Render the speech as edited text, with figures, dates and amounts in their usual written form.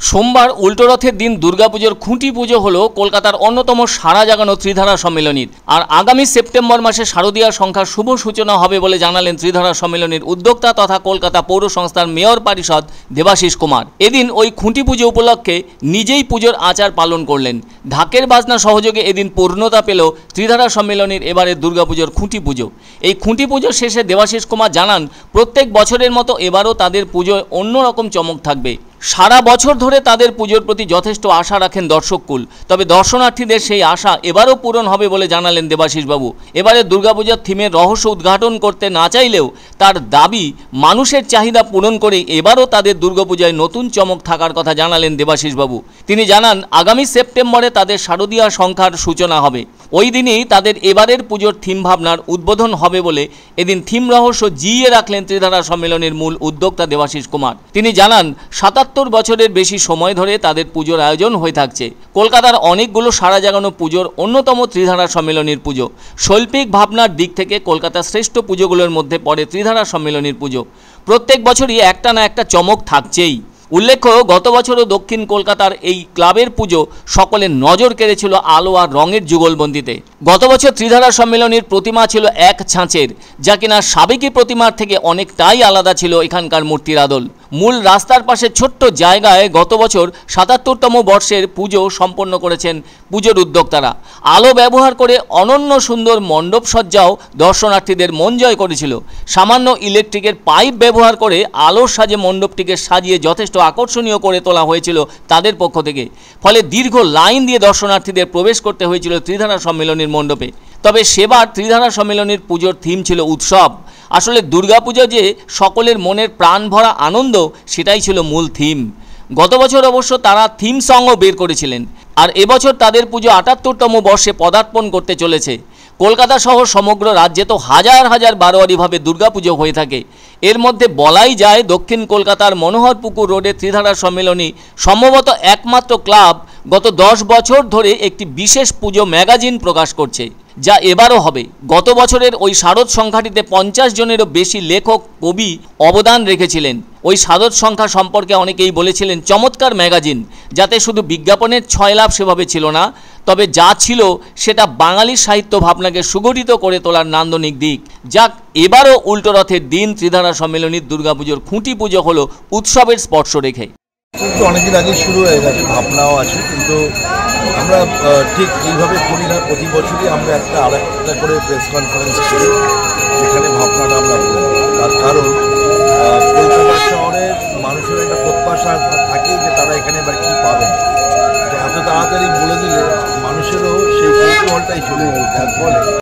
সোমবার উল্টো রথের দিন দুর্গাপুজোর খুঁটি পুজো হলো কলকাতার অন্যতম সারা জাগানো ত্রিধারা সম্মেলনীর। আর আগামী সেপ্টেম্বর মাসে শারদীয়া সংখ্যার শুভ সূচনা হবে বলে জানালেন ত্রিধারা সম্মেলনীর উদ্যোক্তা তথা কলকাতা পৌর সংস্থার মেয়র পরিষদ দেবাশিস কুমার। এদিন ওই খুঁটি পুজো উপলক্ষে নিজেই পুজোর আচার পালন করলেন। ঢাকের বাজনা সহযোগে এদিন পূর্ণতা পেল ত্রিধারা সম্মেলনীর এবারের দুর্গাপুজোর খুঁটি পুজো। এই খুঁটি পুজোর শেষে দেবাশিস কুমার জানান, প্রত্যেক বছরের মতো এবারও তাদের পুজোয় অন্যরকম চমক থাকবে। সারা বছর ধরে তাদের পুজোর প্রতি যথেষ্ট আশা রাখেন দর্শককুল, তবে দর্শনার্থীদের সেই আশা এবারও পূরণ হবে বলে জানালেন দেবাশিসবাবু। এবারে দুর্গাপূজার থিমের রহস্য উদ্ঘাটন করতে না চাইলেও তার দাবি, মানুষের চাহিদা পূরণ করে এবারও তাদের দুর্গাপূজায় নতুন চমক থাকার কথা জানালেন দেবাশিসবাবু। তিনি জানান, আগামী সেপ্টেম্বরে তাদের শারদীয়া সংখ্যার সূচনা হবে। ওই দিনই তাদের এবারের পুজোর থিম ভাবনার উদ্বোধন হবে বলে এদিন থিম রহস্য জিইয়ে রাখলেন ত্রিধারা সম্মেলনের মূল উদ্যোক্তা দেবাশিস কুমার। তিনি জানান, ৭৭ বছরের বেশি সময় ধরে তাদের পুজোর আয়োজন হয়ে থাকছে। কলকাতার অনেকগুলো সারা জাগানো পুজোর অন্যতম ত্রিধারা সম্মেলনীর পুজো। শৈল্পিক ভাবনার দিক থেকে কলকাতার শ্রেষ্ঠ পুজোগুলোর মধ্যে পড়ে ত্রিধারা সম্মেলনীর পুজো। প্রত্যেক বছরই একটা না একটা চমক থাকছেই। উল্লেখ্য, গত বছরও দক্ষিণ কলকাতার এই ক্লাবের পুজো সকলের নজর কেড়েছিল আলো আর রঙের যুগলবন্দিতে। গত বছর ত্রিধারা সম্মেলনীর প্রতিমা ছিল এক ছাঁচের, যা কিনা সাবেকি প্রতিমার থেকে অনেকটাই আলাদা ছিল এখানকার মূর্তির আদল। মূল রাস্তার পাশে ছোট্ট জায়গায় গত বছর ৭৭তম বর্ষের পুজো সম্পন্ন করেছেন পুজোর উদ্যোক্তারা। আলো ব্যবহার করে অনন্য সুন্দর মণ্ডপ সজ্জাও দর্শনার্থীদের মন জয় করেছিল। সামান্য ইলেকট্রিকের পাইপ ব্যবহার করে আলোর সাজে মণ্ডপটিকে সাজিয়ে যথেষ্ট আকর্ষণীয় করে তোলা হয়েছিল তাদের পক্ষ থেকে। ফলে দীর্ঘ লাইন দিয়ে দর্শনার্থীদের প্রবেশ করতে হয়েছিল ত্রিধারা সম্মেলনীর মণ্ডপে। তবে সেবার ত্রিধারা সম্মেলনীর পুজোর থিম ছিল উৎসব। আসলে দুর্গাপুজো যে সকলের মনের প্রাণ ভরা আনন্দ, সেটাই ছিল মূল থিম। গত বছর অবশ্য তারা থিম সংও বের করেছিলেন। আর এবছর তাদের পুজো ৭৮তম বর্ষে পদার্পণ করতে চলেছে। কলকাতা সহ সমগ্র রাজ্যে তো হাজার হাজার বারোয়ারিভাবে দুর্গাপুজো হয়ে থাকে। এর মধ্যে বলাই যায়, দক্ষিণ কলকাতার মনোহরপুকুর রোডে ত্রিধারা সম্মেলনী সম্ভবত একমাত্র ক্লাব গত ১০ বছর ধরে একটি বিশেষ পুজো ম্যাগাজিন প্রকাশ করছে, যা এবারও হবে। গত বছরের ওই শারদ সংখ্যাটিতে ৫০ জনেরও বেশি লেখক কবি অবদান রেখেছিলেন। ওই শারদ সংখ্যা সম্পর্কে অনেকেই বলেছিলেন চমৎকার ম্যাগাজিন, যাতে শুধু বিজ্ঞাপনের ছয়লাভ সেভাবে ছিল না, তবে যা ছিল সেটা বাঙালি সাহিত্য ভাবনাকে সুগঠিত করে তোলার নান্দনিক দিক। যাক, এবারও উল্টো রথের দিন ত্রিধারা সম্মেলনীর দুর্গাপুজোর খুঁটি পুজো হলো উৎসবের স্পর্শ রেখে। কিন্তু অনেকদিন আগে শুরু হয়ে গেছে, ভাবনাও আছে, কিন্তু আমরা ঠিক এইভাবে করি না। প্রতি বছরই আমরা আরেকটা করে প্রেস কনফারেন্স করি, যেখানে ভাবনাটা আমরা বলি। তার কারণ কলকাতা শহরের মানুষের একটা প্রত্যাশা থাকে যে তারা এখানে এবার কী পাবেন। এত তাড়াতাড়ি বলে দিলে মানুষেরও সেই কৌতূহলটাই চলে যাবে। যার ফলে